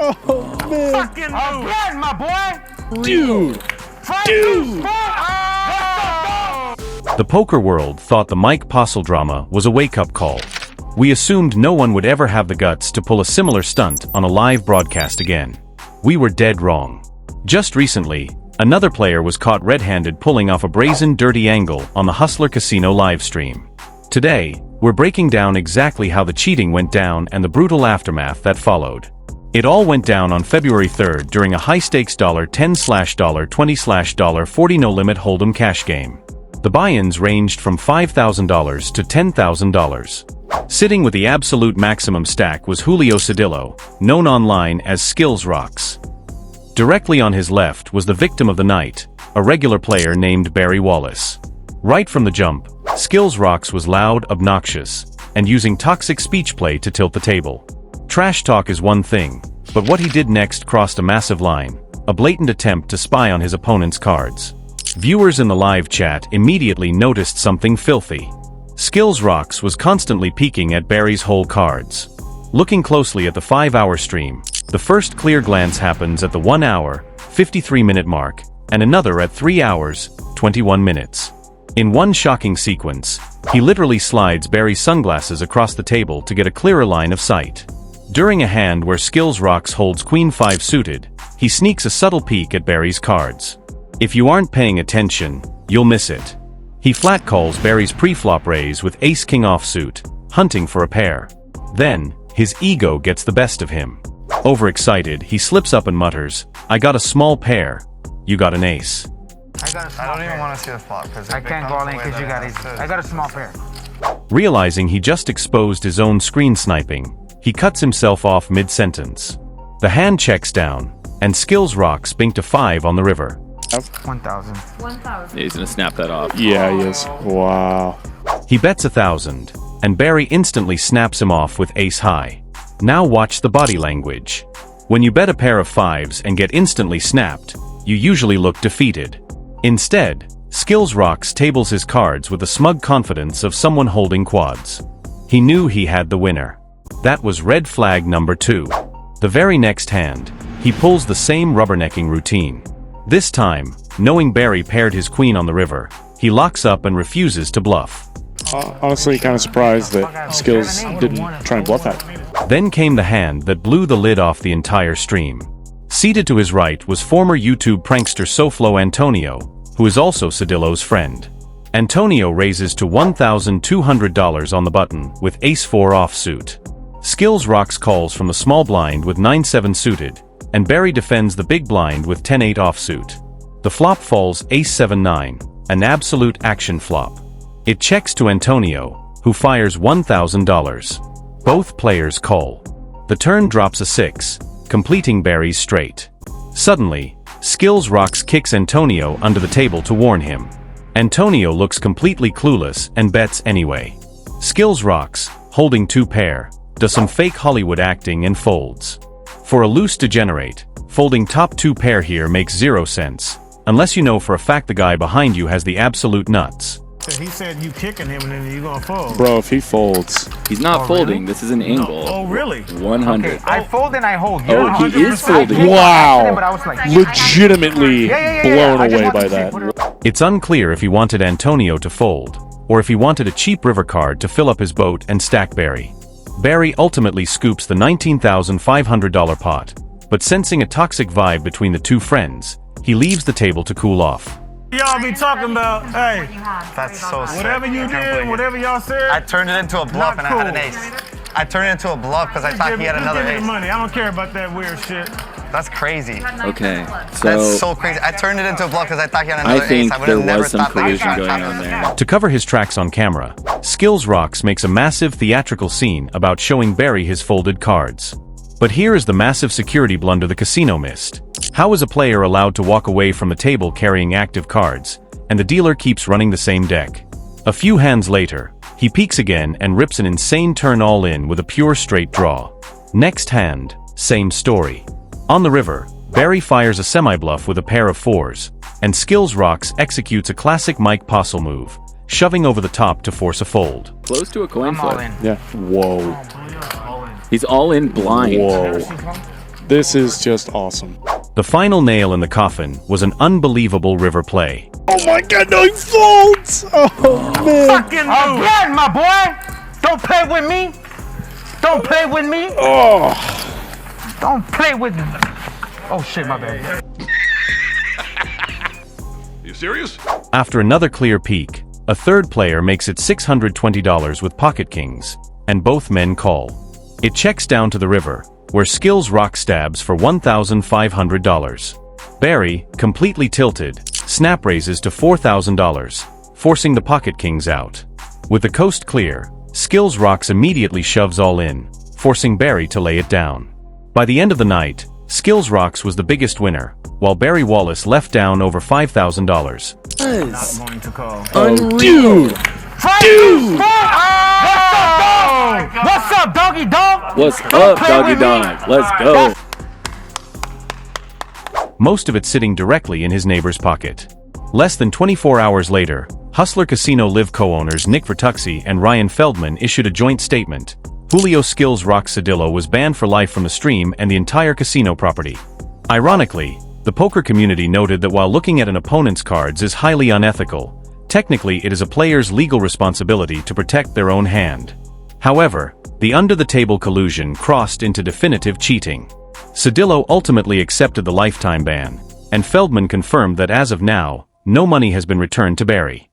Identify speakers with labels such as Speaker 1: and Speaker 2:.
Speaker 1: Oh, man.
Speaker 2: Fucking again, my boy.
Speaker 1: Dude.
Speaker 3: The poker world thought the Mike Postle drama was a wake-up call. We assumed no one would ever have the guts to pull a similar stunt on a live broadcast again. We were dead wrong. Just recently, another player was caught red-handed pulling off a brazen dirty angle on the Hustler Casino livestream. Today, we're breaking down exactly how the cheating went down and the brutal aftermath that followed. It all went down on February 3rd during a high-stakes $10/$20/$40 no-limit hold'em cash game. The buy-ins ranged from $5,000 to $10,000. Sitting with the absolute maximum stack was Julio Cedillo, known online as Skills Rocks. Directly on his left was the victim of the night, a regular player named Barry Wallace. Right from the jump, Skills Rocks was loud, obnoxious, and using toxic speech play to tilt the table. Trash talk is one thing, but what he did next crossed a massive line, a blatant attempt to spy on his opponent's cards. Viewers in the live chat immediately noticed something filthy. Skills Rocks was constantly peeking at Barry's whole cards. Looking closely at the 5-hour stream, the first clear glance happens at the 1 hour, 53-minute mark, and another at 3 hours, 21 minutes. In one shocking sequence, he literally slides Barry's sunglasses across the table to get a clearer line of sight. During a hand where Skills Rocks holds Queen 5 suited, he sneaks a subtle peek at Barry's cards. If you aren't paying attention, you'll miss it. He flat calls Barry's pre-flop raise with Ace-King offsuit, hunting for a pair. Then, his ego gets the best of him. Overexcited, he slips up and mutters, "I got a small pair. You got an ace."
Speaker 2: I don't even want to see the flop because
Speaker 4: I can't go all in because you got ace. I got a small pair.
Speaker 3: Realizing he just exposed his own screen sniping, he cuts himself off mid-sentence. The hand checks down, and Skills Rocks binked a 5 on the river.
Speaker 4: 1,000.
Speaker 5: Yeah, he's gonna snap that off.
Speaker 1: Yeah, he is. Wow.
Speaker 3: He bets 1,000, and Barry instantly snaps him off with ace high. Now watch the body language. When you bet a pair of 5s and get instantly snapped, you usually look defeated. Instead, Skills Rocks tables his cards with the smug confidence of someone holding quads. He knew he had the winner. That was red flag number 2. The very next hand, he pulls the same rubbernecking routine. This time, knowing Barry paired his queen on the river, he locks up and refuses to bluff.
Speaker 1: Honestly, kind of surprised that Skills didn't try and bluff that.
Speaker 3: Then came the hand that blew the lid off the entire stream. Seated to his right was former YouTube prankster SoFlo Antonio, who is also Cedillo's friend. Antonio raises to $1,200 on the button with Ace-4 offsuit. Skills Rocks calls from the small blind with 9-7 suited, and Barry defends the big blind with 10-8 offsuit. The flop falls Ace-7-9, an absolute action flop. It checks to Antonio, who fires $1,000. Both players call. The turn drops a 6, completing Barry's straight. Suddenly, Skills Rocks kicks Antonio under the table to warn him. Antonio looks completely clueless and bets anyway. Skills Rocks, holding 2 pair, does some fake Hollywood acting and folds. For a loose degenerate, folding top 2 pair here makes 0 sense, unless you know for a fact the guy behind you has the absolute nuts.
Speaker 6: He said you kicking him and then you gonna fold.
Speaker 1: Bro, if he folds.
Speaker 5: He's not folding.
Speaker 6: Really?
Speaker 5: This is an angle.
Speaker 6: Oh, really?
Speaker 5: 100.
Speaker 4: Okay, I fold and I hold.
Speaker 5: Oh, he is folding.
Speaker 1: Wow.
Speaker 4: But I was like,
Speaker 1: Legitimately blown
Speaker 4: I just
Speaker 1: away
Speaker 4: want
Speaker 1: by
Speaker 4: to see
Speaker 1: that.
Speaker 3: It's unclear if he wanted Antonio to fold, or if he wanted a cheap river card to fill up his boat and stack Barry. Barry ultimately scoops the $19,500 pot, but sensing a toxic vibe between the two friends, he leaves the table to cool off.
Speaker 6: Y'all be talking about, hey,
Speaker 2: That's so sick.
Speaker 6: whatever you did, whatever y'all said.
Speaker 2: I turned it into a bluff and I had an ace. I turned it into a bluff because I thought he had another
Speaker 6: Give me
Speaker 2: ace.
Speaker 6: the money. I don't care about that weird shit.
Speaker 2: That's crazy.
Speaker 5: Okay,
Speaker 2: That's
Speaker 5: so
Speaker 2: so crazy. I turned it into a bluff because I thought he had
Speaker 5: I
Speaker 2: another ace.
Speaker 5: think
Speaker 2: I would
Speaker 5: there
Speaker 2: have never
Speaker 5: was some
Speaker 2: thought that he
Speaker 5: collusion
Speaker 2: was
Speaker 5: going
Speaker 2: on
Speaker 5: on
Speaker 2: top of
Speaker 5: there.
Speaker 3: To cover his tracks on camera, Skills Rocks makes a massive theatrical scene about showing Barry his folded cards. But here is the massive security blunder the casino missed. How is a player allowed to walk away from the table carrying active cards, and the dealer keeps running the same deck? A few hands later, he peeks again and rips an insane turn all in with a pure straight draw. Next hand, same story. On the river, Barry fires a semi-bluff with a pair of 4s, and Skills Rocks executes a classic Mike Postle move, shoving over the top to force a fold.
Speaker 5: close to a coin
Speaker 4: I'm all
Speaker 5: flip.
Speaker 4: in.
Speaker 1: Yeah. Whoa.
Speaker 5: He's all in blind.
Speaker 1: Whoa. This is just awesome.
Speaker 3: The final nail in the coffin was an unbelievable river play.
Speaker 1: Oh my god, no, he folds! Oh, man.
Speaker 4: Fucking again, my boy. Don't play with me. Don't play with me.
Speaker 1: Oh.
Speaker 4: Don't play with me. Oh shit, my bad.
Speaker 7: You serious?
Speaker 3: After another clear peek, a third player makes it $620 with pocket kings, and both men call. It checks down to the river, where Skills rock stabs for $1,500. Barry, completely tilted, snap raises to $4,000, forcing the pocket kings out. With the coast clear, Skills rocks immediately shoves all in, forcing Barry to lay it down. By the end of the night, Skills rocks was the biggest winner, while Barry Wallace left down over $5,000.
Speaker 6: Not going to call.
Speaker 1: Oh, dude! Dude!
Speaker 4: What's up, doggy dog?
Speaker 5: What's up, doggy dog? Let's go.
Speaker 3: Most of it sitting directly in his neighbor's pocket. Less than 24 hours later, Hustler Casino Live co-owners Nick Vertuxi and Ryan Feldman issued a joint statement. Julio Skills Rock Cedillo was banned for life from the stream and the entire casino property. Ironically, the poker community noted that while looking at an opponent's cards is highly unethical, technically it is a player's legal responsibility to protect their own hand. However, the under-the-table collusion crossed into definitive cheating. Cedillo ultimately accepted the lifetime ban, and Feldman confirmed that as of now, no money has been returned to Barry.